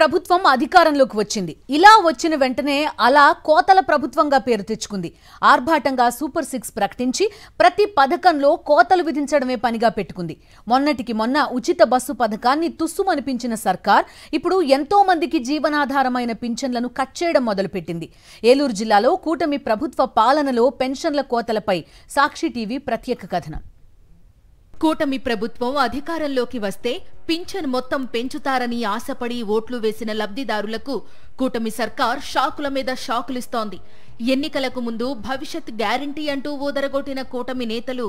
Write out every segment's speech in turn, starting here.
ప్రభుత్వం అధికారంలోకి వచ్చింది. ఇలా వచ్చిన వెంటనే అలా కోతల ప్రభుత్వంగా పేరు తెచ్చుకుంది. ఆర్భాటంగా సూపర్ 6 ప్రకటించి ప్రతి పథకంలో కోతలు విధించడమే పనిగా పెట్టుకుంది. మొన్నటికి మొన్న ఉచిత బస్సు పథకాన్ని తుస్సుమనిపించిన సర్కార్ ఇప్పుడు ఎంతో మందికి జీవనాధారమైన పింఛన్లను కట్ చేయడం మొదలుపెట్టింది. ఏలూరు జిల్లాలో కూటమి ప్రభుత్వ పాలనలో పెన్షన్ల కోతలపై సాక్షి టీవీ ప్రత్యేక కథనం. కూటమి ప్రభుత్వం అధికారంలోకి వస్తే పింఛన్ మొత్తం పెంచుతారని ఆశపడి ఓట్లు వేసిన లబ్ధిదారులకు కూటమి సర్కార్ షాకుల మీద షాకులిస్తోంది. ఎన్నికలకు ముందు భవిష్యత్ గ్యారంటీ అంటూ ఊదరగొట్టిన కూటమి నేతలు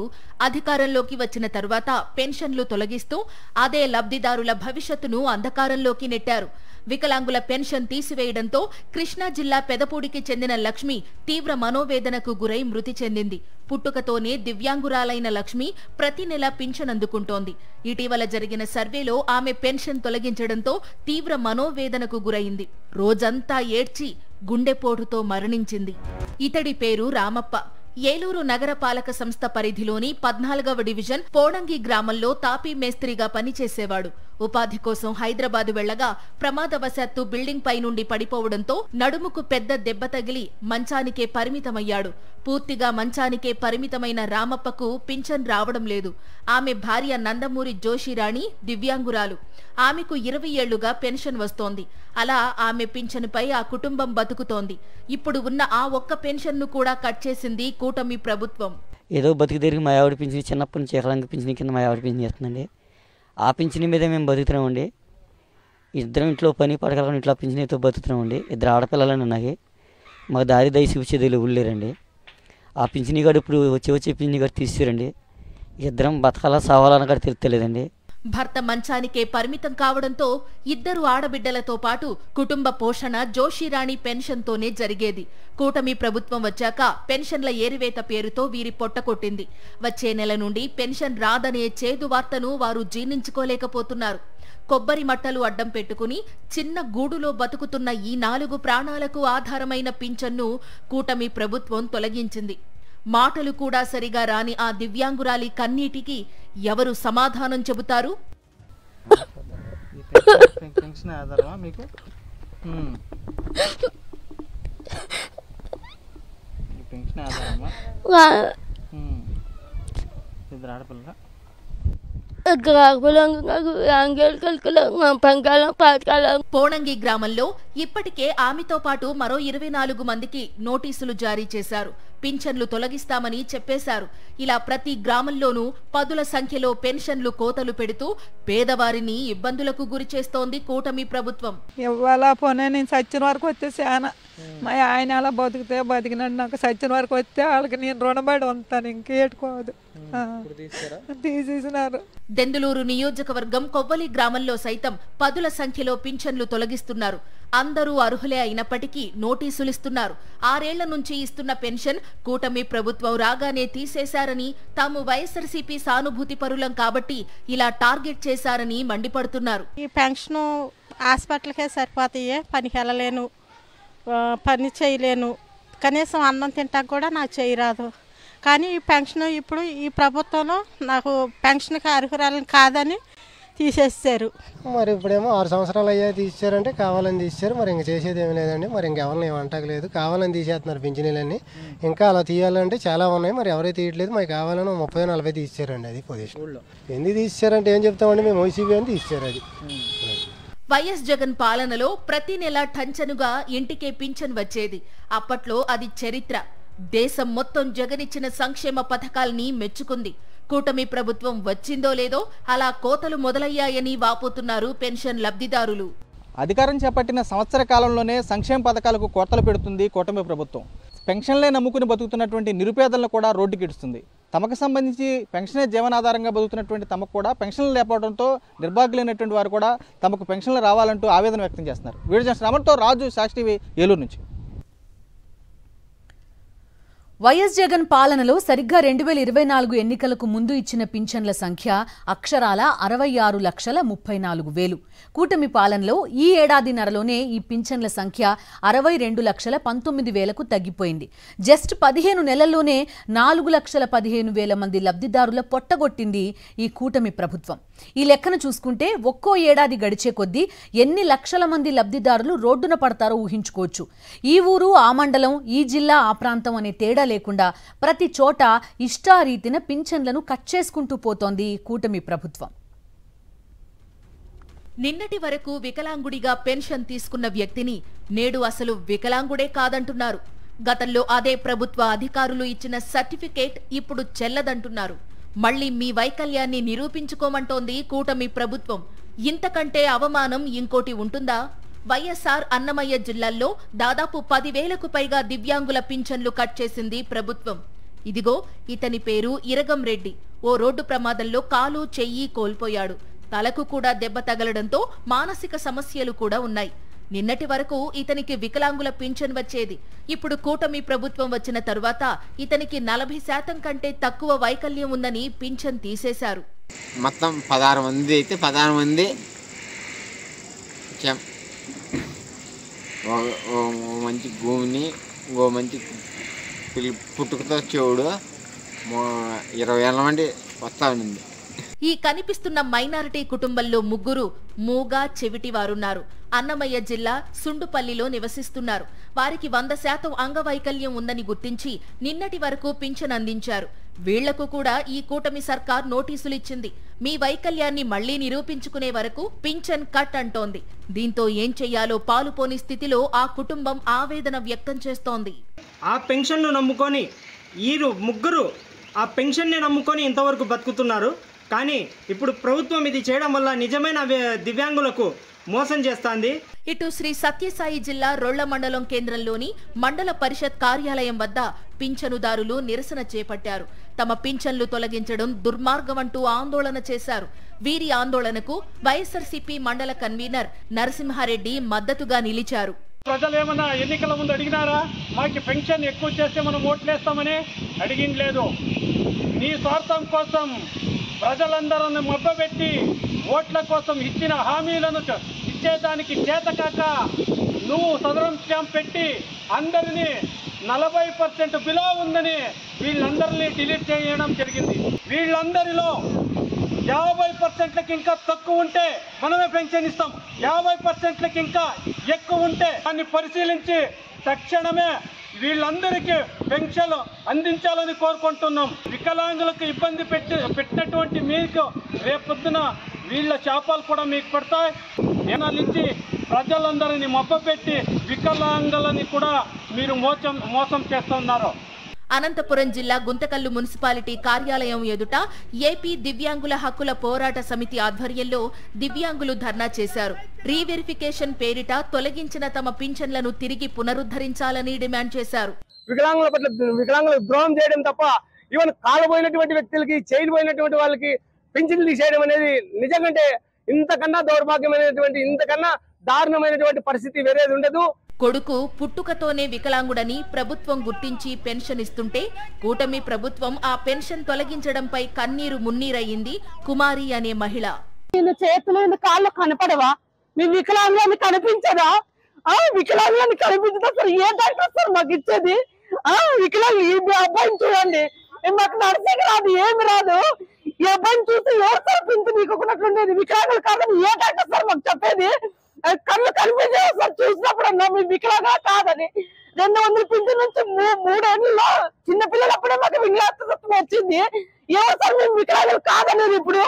అధికారంలోకి వచ్చిన తరువాత పెన్షన్లు తొలగిస్తూ అదే లబ్ధిదారుల భవిష్యత్తును అంధకారంలోకి నెట్టారు. వికలాంగుల పెన్షన్ తీసివేయడంతో కృష్ణా జిల్లా పెదపూడికి చెందిన లక్ష్మి తీవ్ర మనోవేదనకు గురై మృతి చెందింది. పుట్టుకతోనే దివ్యాంగురాలైన లక్ష్మి ప్రతి నెల పింఛన్ అందుకుంటోంది. ఇటీవల జరిగిన సర్వేలో ఆమె పెన్షన్ తొలగించడంతో తీవ్ర మనోవేదనకు గురైంది. రోజంతా ఏడ్చి గుండెపోటుతో మరణించింది. ఇతడి పేరు రామప్ప. ఏలూరు నగరపాలక సంస్థ పరిధిలోని 14వ డివిజన్ పోడంగి గ్రామంలో తాపీ మేస్త్రిగా పనిచేసేవాడు. ఉపాధి కోసం హైదరాబాద్ వెళ్లగా ప్రమాదవశాత్తు బిల్డింగ్ పై నుండి పడిపోవడంతో నడుముకు పెద్ద దెబ్బ తగిలి మంచానికే పరిమితమయ్యాడు. పూర్తిగా మంచానికే పరిమితమైన రామప్పకు పింఛన్ రావడం లేదు. ఆమె భార్య నందమూరి జోషిరాణి దివ్యాంగురాలు. ఆమెకు 20 ఏళ్లుగా పెన్షన్ వస్తోంది. అలా ఆమె పింఛనుపై ఆ కుటుంబం బతుకుతోంది. ఇప్పుడు ఉన్న ఆ ఒక్క పెన్షన్ను కూడా కట్ చేసింది కూటమి ప్రభుత్వం. ఏదో బతుకు తిరిగి మా ఆవిడ పింఛన్ చిన్నప్పటి నుంచి ఎకరాంగ పింఛన్ కింద మా ఆవిడ పింఛన్ చేస్తుందండి. ఆ పింఛన్ మీద మేము బతుకుతున్నామండి. ఇద్దరం ఇంట్లో పని పడగలను ఇంట్లో పింఛన్తో బతుకుతున్నామండి. 2 ఆడపిల్లలని ఉన్నాయి. మాకు దారి దయసి వచ్చేది ఊళ్ళేరండి. ఆ పింఛనీ గారు ఇప్పుడు వచ్చే పింఛనీ గారు తీసిరండి. ఇద్దరం బతకాలా సావాలని కూడా తెలుస్తలేదండి. భర్త మంచానికే పరిమితం కావడంతో 2 ఆడబిడ్డలతో పాటు కుటుంబ పోషణ జోషిరాణి పెన్షన్తోనే జరిగేది. కూటమి ప్రభుత్వం వచ్చాక పెన్షన్ల ఏరివేత పేరుతో వీరి పొట్టకొట్టింది. వచ్చే నెల నుండి పెన్షన్ రాదనే చేదు వార్తను వారు జీర్ణించుకోలేకపోతున్నారు. కొబ్బరి మట్టలు అడ్డం పెట్టుకుని చిన్న గూడులో బతుకుతున్న ఈ 4 ప్రాణాలకు ఆధారమైన పింఛన్ను కూటమి ప్రభుత్వం తొలగించింది. మాటలు కూడా సరిగా రాని ఆ దివ్యాంగురాలి కన్నీటికి ఎవరు సమాధానం చెబుతారు? పోడంగి గ్రామంలో ఇప్పటికే ఆమెతో పాటు మరో 24 మందికి నోటీసులు జారీ చేశారు. పింఛన్లు తొలగిస్తామని చెప్పేశారు. ఇలా ప్రతి గ్రామంలోనూ పదుల సంఖ్యలో పెన్షన్లు కోతలు పెడుతూ పేదవారిని ఇబ్బందులకు గురి చేస్తోంది కూటమి ప్రభుత్వం. ఇవాళ పోనీ నేను సచ్చిన వరకు వస్తే చాలా మా ఆయన అలా బతికితే బతికినట్టు నాకు సచ్చిన వరకు వస్తే వాళ్ళకి నేను రుణపడి ఉంటాను. ఇంకేట్టుకోదు. తీసేసినారు. దెందులూరు నియోజకవర్గం కొవ్వలి గ్రామంలో సైతం పదుల సంఖ్యలో పింఛన్లు తొలగిస్తున్నారు. అందరూ అర్హులే అయినప్పటికీ నోటీసులిస్తున్నారు. 6 ఏళ్ల నుంచి ఇస్తున్న పెన్షన్ కూటమి ప్రభుత్వం రాగానే తీసేశారని, తాము వైఎస్ఆర్సీపీ సానుభూతి పరులం కాబట్టి ఇలా టార్గెట్ చేశారని మండిపడుతున్నారు. ఈ పెన్షన్ హాస్పిటల్కే సరిపోతాయే, పనికి వెళ్ళలేను, పని చేయలేను, కనీసం అన్నం తింటాక కూడా నాకు చేయరాదు. కానీ ఈ పెన్షన్ ఇప్పుడు ఈ ప్రభుత్వంలో నాకు పెన్షన్కి అర్హురాలని కాదని తీసేస్తారు. మరి ఇప్పుడేమో 6 సంవత్సరాలు అయ్యా తీసేశారంటే కావాలని తీసేశారు. మరి ఇంక చేసేది ఏమి లేదండి. మరి ఇంకెవరిని ఏమంటలేదు. కావాలని తీసేస్తున్నారు పింఛనీలన్నీ. ఇంకా అలా తీయాలంటే చాలా ఉన్నాయి. మరి ఎవరైతే తీయట్లేదు. మరి కావాలని 30-40 తీసేశారండి. అది పొజిషన్. ఎందుకు తీసేశారంటే ఏం చెప్తామండి, మేము వైసీపీ అని తీసేశారు. అది వైఎస్ జగన్ పాలనలో ప్రతి నెల టంచనుగా ఇంటికే పింఛన్ వచ్చేది. అప్పట్లో అది చరిత్ర. దేశం మొత్తం జగనిచ్చిన సంక్షేమ పథకాల్ని మెచ్చుకుంది. కూటమి ప్రభుత్వం వచ్చిందో లేదో అలా కోతలు మొదలయ్యాయని వాపోతున్నారు పెన్షన్ లబ్ధిదారులు. అధికారం చేపట్టిన సంవత్సర కాలంలోనే సంక్షేమ పథకాలకు కోతలు పెడుతుంది కూటమి ప్రభుత్వం. పెన్షన్లే నమ్ముకుని బతుకుతున్నటువంటి నిరుపేదలను కూడా రోడ్డుకిడుస్తుంది. తమకు సంబంధించి పెన్షనే జీవనాధారంగా బతుకుతున్నటువంటి తమకు కూడా పెన్షన్లు లేకపోవడంతో నిర్భాగ్యులైనటువంటి వారు కూడా తమకు పెన్షన్లు రావాలంటూ ఆవేదన వ్యక్తం చేస్తున్నారు. వీడియో జర్నలిస్ట్ రమణతో రాజు, సాక్షి టీవీ, ఏలూరు నుంచి. వైఎస్ జగన్ పాలనలో సరిగ్గా 2024 ఎన్నికలకు ముందు ఇచ్చిన పింఛన్ల సంఖ్య అక్షరాల 66,34,000. కూటమి పాలనలో ఈ ఏడాదిన్నరలోనే ఈ పింఛన్ల సంఖ్య 62,19,000కు తగ్గిపోయింది. జస్ట్ 15 నెలల్లోనే 4,15,000 మంది లబ్ధిదారుల పొట్టగొట్టింది ఈ కూటమి ప్రభుత్వం. ఈ లెక్కను చూసుకుంటే ఒక్కో ఏడాది గడిచే కొద్దీ ఎన్ని లక్షల మంది లబ్ధిదారులు రోడ్డున పడతారో ఊహించుకోవచ్చు. ఈ ఊరు ఆ మండలం, ఈ జిల్లా ఆ ప్రాంతం అనే తేడా లేకుండా ప్రతి చోట ఇష్టారీతిన పింఛన్లను కట్ చేసుకుంటూ పోతోంది కూటమి ప్రభుత్వం. నిన్నటి వరకు వికలాంగుడిగా పెన్షన్ తీసుకున్న వ్యక్తిని నేడు అసలు వికలాంగుడే కాదంటున్నారు. గతంలో అదే ప్రభుత్వ అధికారులు ఇచ్చిన సర్టిఫికేట్ ఇప్పుడు చెల్లదంటున్నారు. మళ్లీ మీ వైకల్యాన్ని నిరూపించుకోమంటోంది కూటమి ప్రభుత్వం. ఇంతకంటే అవమానం ఇంకోటి ఉంటుందా? వైఎస్ఆర్ అన్నమయ్య జిల్లాల్లో దాదాపు 10,000కు పైగా దివ్యాంగుల పింఛన్లు కట్ చేసింది ప్రభుత్వం. ఇదిగో ఇతని పేరు ఇరగం రెడ్డి. ఓ రోడ్డు ప్రమాదంలో కాలు, చెయ్యి కోల్పోయాడు. తలకు కూడా దెబ్బ తగలడంతో మానసిక సమస్యలు కూడా ఉన్నాయి. నిన్నటి వరకు ఇతనికి వికలాంగుల పింఛన్ వచ్చేది. ఇప్పుడు కూటమి ప్రభుత్వం వచ్చిన తరువాత ఇతనికి 40% కంటే తక్కువ వైకల్యం ఉందని పింఛన్ తీసేశారు. మొత్తం 16 మంది అయితే 16 మంది మంచి భూమిని, ఓ మంచి పుట్టుకతో చెవుడు 20 ఏళ్ళ మంది వస్తా ఉంది. ఈ కనిపిస్తున్న మైనారిటీ కుటుంబంలో 3 మూగా, చెవిటి వారున్నారు. అన్నమయ్య జిల్లా సుండుపల్లిలో నివసిస్తున్నారు. వారికి 100% అంగవైకల్యం ఉందని గుర్తించి నిన్నటి వరకు పింఛన్ అందించారు. వీళ్లకు కూడా ఈ కూటమి సర్కార్ నోటీసులిచ్చింది. మీ వైకల్యాన్ని మళ్లీ నిరూపించుకునే వరకు పింఛన్ కట్ అంటోంది. దీంతో ఏం చెయ్యాలో పాలుపోని స్థితిలో ఆ కుటుంబం ఆవేదన వ్యక్తం చేస్తోంది. ఆ పెన్షన్ను నమ్ముకొని వీరు 3 ఆ పెన్షన్ని నమ్ముకొని ఇంతవరకు బతుకుతున్నారు. కానీ ఇప్పుడు ప్రభుత్వం ఇది చేయడం వల్ల నిజమైన దివ్యాంగులకు మోసం చేస్తోంది. ఇటు శ్రీ సత్యసాయి జిల్లా రొళ్ల మండలం కేంద్రంలోని మండల పరిషత్ కార్యాలయం వద్ద పింఛనుదారులు నిరసన చేపట్టారు. తమ పింఛన్లు తొలగించడం దుర్మార్గమంటూ ఆందోళన చేశారు. వీరి ఆందోళనకు వైఎస్ఆర్సీపీ మండల కన్వీనర్ నరసింహారెడ్డి మద్దతుగా నిలిచారు. ప్రజలు ఏమన్నా ఎన్నికల ముందు అడిగినారా? మాకు పెన్షన్ ఎక్కువ చేస్తే మనం ఓట్లేస్తామని అడిగిండలేదు. నీ స్వార్థం కోసం ప్రజలందరూ మభ్యపెట్టి ఓట్ల కోసం ఇచ్చిన హామీలను ఇచ్చేదానికి చేతకాక నువ్వు సదరం స్టాంప్ పెట్టి అందరినీ 40% బిలో ఉందని వీళ్ళందరినీ డిలీట్ చేయడం జరిగింది. వీళ్ళందరిలో 50%కి ఇంకా తక్కువ ఉంటే మనమే పెన్షన్ ఇస్తాం. 50%కి ఇంకా ఎక్కువ ఉంటే దాన్ని పరిశీలించి తక్షణమే వీళ్ళందరికీ పెన్షన్ అందించాలని కోరుకుంటున్నాం. వికలాంగులకు ఇబ్బంది పెట్టినటువంటి మీకు రేపొద్దున వీళ్ళ శాపాలు కూడా మీకు పడతాయి. నుంచి ప్రజలందరినీ మభ్యపెట్టి వికలాంగులని కూడా మీరు మోసం చేస్తున్నారు. అనంతపురం జిల్లా గుంతకల్లు మున్సిపాలిటీ కార్యాలయం ఎదుట ఏపీ దివ్యాంగుల హక్కుల పోరాట సమితి ఆధ్వర్యంలో దివ్యాంగులు ధర్నా చేశారు. రీవెరిఫికేషన్ పేరిట తొలగించిన తమ పింఛన్లను తిరిగి పునరుద్ధరించాలని డిమాండ్ చేశారు. వికలాంగుల పట్ల వికలాంగులకు ద్రోహం చేయడం తప్ప ఈవెన్ కాలుపోయినటువంటి వ్యక్తులకి, చైన్ పోయినటువంటి వాళ్ళకి పింఛన్లు తీసేయడం అనేది నిజంగా ఇంతకన్నా దౌర్భాగ్యమైనటువంటి, ఇంతకన్నా దారుణమైనటువంటి పరిస్థితి వేరేది ఉండదు. కొడుకు పుట్టుకతోనే వికలాంగుడని ప్రభుత్వం గుర్తించి పెన్షన్ ఇస్తుంటే కూటమి ప్రభుత్వం ఆ పెన్షన్ తొలగించడంపై కన్నీరు మున్నీరయ్యింది కుమారి అనే మహిళ. చేతులు కాళ్ళు కనపడవా? మీ వికలాంగులని కనిపించదా? వికలాంగులని కనిపించదా? సార్ ఏ డాక్టర్ సార్ మాకు ఇచ్చేది? వికలాంగు ఈ అబ్బాయిని చూడండి, మాకు నర్సింగ్ రాదు, ఏమి రాదు. ఈ అబ్బాయిని చూసి ఎవరు సార్ పింఛన్ నీకున్నట్లుండేది? వికలాంగులు కాదని ఏ డాక్టర్ సార్ మాకు చెప్పేది? కళ్ళు కనిపించే సార్ చూసినప్పుడు అన్నా మీ వికలాంగా కాదని. 200 పింఛన్ నుంచి 3 ఏళ్లలో చిన్నపిల్లలు అప్పుడే మాకు వికలాంగత్వం వచ్చింది. ఎవరు సార్ మేము వికలాంగులు కాదనేది? ఇప్పుడు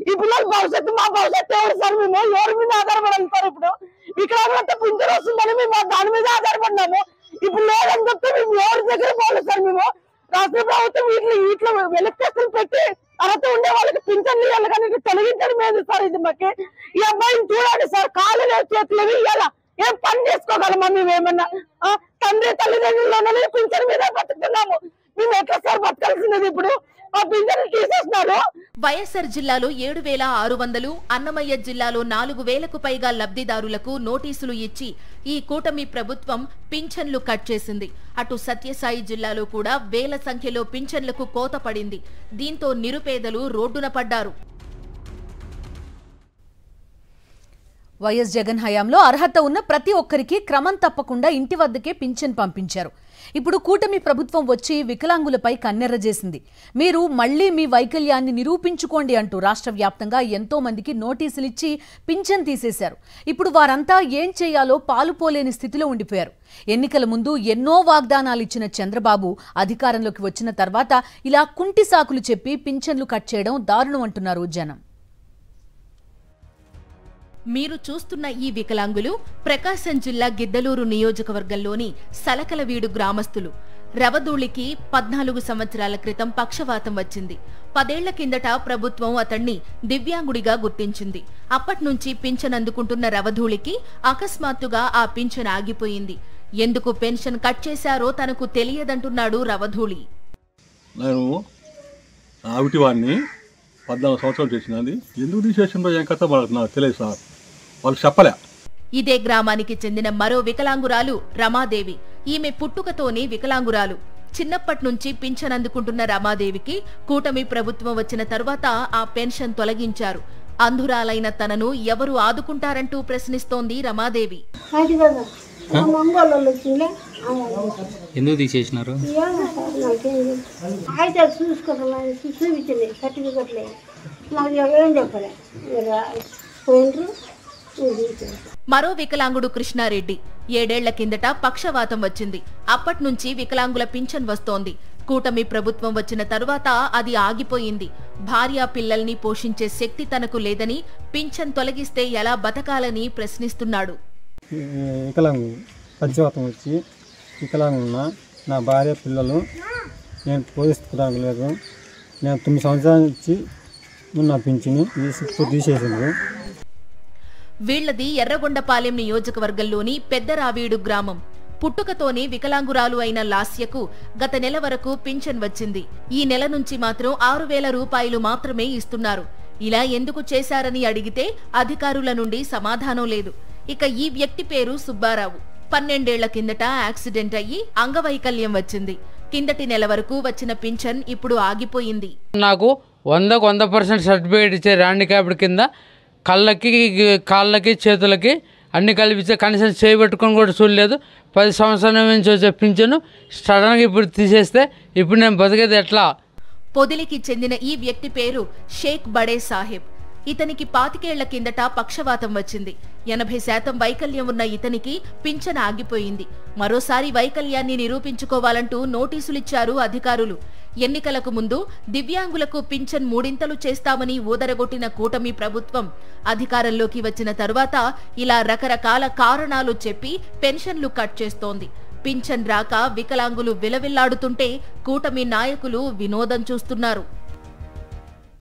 ఈ పిల్లల భవిష్యత్తు, మా భవిష్యత్తు ఎవరు సార్? మేము ఎవరి మీద ఆధారపడాలి సార్? ఇప్పుడు వికలాంగులంతా పింఛన్ వస్తుందని మేము దాని మీద ఆధారపడినాము. ఇప్పుడు లేదని చెప్తే మేము ఎవరి దగ్గర పోలేదు సార్. మేము రాష్ట్ర ప్రభుత్వం వీటిలో వెలిక్టేషన్ పెట్టి అర్హత ఉండే వాళ్ళకి పింఛన్లు ఇవ్వాలి, కానీ తొలగించడం లేదు సార్. ఇది మాకు ఈ అబ్బాయిని చూడండి సార్, కాళ్ళు లేదు, చేతులు ఇవ్వాలా, ఏం పని చేసుకోగలమా? మేమేమన్నా తండ్రి తల్లిదండ్రుల్లోనే పింఛన్ మీద బతుకుతున్నాము. మేము ఎట్లా సార్ బతకాల్సినది? ఇప్పుడు ఆ పింఛన్లు తీసేస్తున్నారు. వైఎస్ఆర్ జిల్లాలో 7,600, అన్నమయ్య జిల్లాలో 4,000కు పైగా లబ్ధిదారులకు నోటీసులు ఇచ్చి ఈ కూటమి ప్రభుత్వం పింఛన్లు కట్ చేసింది. అటు సత్యసాయి జిల్లాలో కూడా వేల సంఖ్యలో పింఛన్లకు కోత పడింది. దీంతో నిరుపేదలు రోడ్డున పడ్డారు. వైఎస్ జగన్ హయాంలో అర్హత ఉన్న ప్రతి ఒక్కరికి క్రమం తప్పకుండా ఇంటి వద్దకే పింఛన్ పంపించారు. ఇప్పుడు కూటమి ప్రభుత్వం వచ్చి వికలాంగులపై కన్నెర్ర చేసింది. మీరు మళ్లీ మీ వైకల్యాన్ని నిరూపించుకోండి అంటూ రాష్ట్ర వ్యాప్తంగా ఎంతో మందికి నోటీసులు ఇచ్చి పింఛన్ తీసేశారు. ఇప్పుడు వారంతా ఏం చేయాలో పాలుపోలేని స్థితిలో ఉండిపోయారు. ఎన్నికల ముందు ఎన్నో వాగ్దానాలు ఇచ్చిన చంద్రబాబు అధికారంలోకి వచ్చిన తర్వాత ఇలా కుంటి సాకులు చెప్పి పింఛన్లు కట్ చేయడం దారుణం అంటున్నారు జనం. మీరు చూస్తున్న ఈ వికలాంగులు ప్రకాశం జిల్లా గిద్దలూరు నియోజకవర్గంలోని సలకలవీడు గ్రామస్తులు. రవదూళికి 14 సంవత్సరాల క్రితం పక్షవాతం వచ్చింది. 10 ఏళ్ల కిందట ప్రభుత్వం అతన్ని దివ్యాంగుడిగా గుర్తించింది. అప్పట్నుంచి పింఛన్ అందుకుంటున్న రవదూళికి అకస్మాత్తుగా ఆ పింఛన్ ఆగిపోయింది. ఎందుకు పెన్షన్ కట్ చేశారో తనకు తెలియదంటున్నాడు రవదూళి. నేను ఆవిటివాడిని 14 సంవత్సరాలు చేసినది. ఎందుకు తీసేసిందో ఏం కథ నాకు తెలియదు సార్, వాళ్ళు చెప్పలే. ఇదే గ్రామానికి చెందిన మరో వికలాంగురాలు రమాదేవి. ఈమె పుట్టుకతోనే వికలాంగురాలు. చిన్నప్పట్నుంచి పింఛన్ అందుకుంటున్న రమాదేవికి కూటమి ప్రభుత్వం వచ్చిన తరువాత ఆ పెన్షన్ తొలగించారు. అంధురాలైన తనను ఎవరు ఆదుకుంటారంటూ ప్రశ్నిస్తోంది రమాదేవి. ఎందుకు తీసేసినారు? మరో వికలాంగుడు కృష్ణారెడ్డి. 7 ఏళ్ల కిందట పక్షవాతం వచ్చింది. అప్పట్నుంచి వికలాంగుల పింఛన్ వస్తోంది. కూటమి ప్రభుత్వం వచ్చిన తరువాత అది ఆగిపోయింది. భార్యా పిల్లల్ని పోషించే శక్తి తనకు లేదని పింఛన్ తొలగిస్తే ఎలా బతకాలని ప్రశ్నిస్తున్నాడు. వికలాంగు పక్షవాతం వచ్చి వికలాంగున్నా, నా భార్య పిల్లలు నేను పోషించుకోవడానికి లేదు. నేను 9 సంవత్సరాల నుంచి నా పింఛను తీసేసింది. వీళ్లది ఎర్రగొండపాలెం నియోజకవర్గంలోని పెద్దరావీడు గ్రామం. పుట్టుకతోనే వికలాంగురాలు అయిన లాస్యకు గత నెల వరకు పింఛన్ వచ్చింది. ఈ నెల నుంచి మాత్రం 6,000 రూపాయలు మాత్రమే ఇస్తున్నారు. ఇలా ఎందుకు చేశారని అడిగితే అధికారుల నుండి సమాధానం లేదు. ఇక ఈ వ్యక్తి పేరు సుబ్బారావు. 12 ఏళ్ల కిందట యాక్సిడెంట్ అయ్యి అంగవైకల్యం వచ్చింది. కిందటి నెల వరకు వచ్చిన పింఛన్ ఇప్పుడు ఆగిపోయింది. నాకు 100% సర్టిఫికేట్ ఇచ్చే హ్యాండిక్యాప్డ్ కింద కళ్ళకి, కాళ్ళకి, చేతులకి అన్ని కల్పించే కనీసం చేయబెట్టుకొని కూడా చూడలేదు. 10 సంవత్సరాల నుంచి వచ్చే పింఛను సడన్గా ఇప్పుడు తీసేస్తే ఇప్పుడు నేను బతికేది ఎట్లా? పొదిలికి చెందిన ఈ వ్యక్తి పేరు షేక్ బడే సాహెబ్. ఇతనికి 25 ఏళ్ల కిందట పక్షవాతం వచ్చింది. 80% వైకల్యం ఉన్న ఇతనికి పింఛన్ ఆగిపోయింది. మరోసారి వైకల్యాన్ని నిరూపించుకోవాలంటూ నోటీసులిచ్చారు అధికారులు. ఎన్నికలకు ముందు దివ్యాంగులకు పింఛన్ 3 చేస్తామని ఊదరగొట్టిన కూటమి ప్రభుత్వం అధికారంలోకి వచ్చిన తరువాత ఇలా రకరకాల కారణాలు చెప్పి పెన్షన్లు కట్ చేస్తోంది. పింఛన్ రాక వికలాంగులు విలవిల్లాడుతుంటే కూటమి నాయకులు వినోదం చూస్తున్నారు.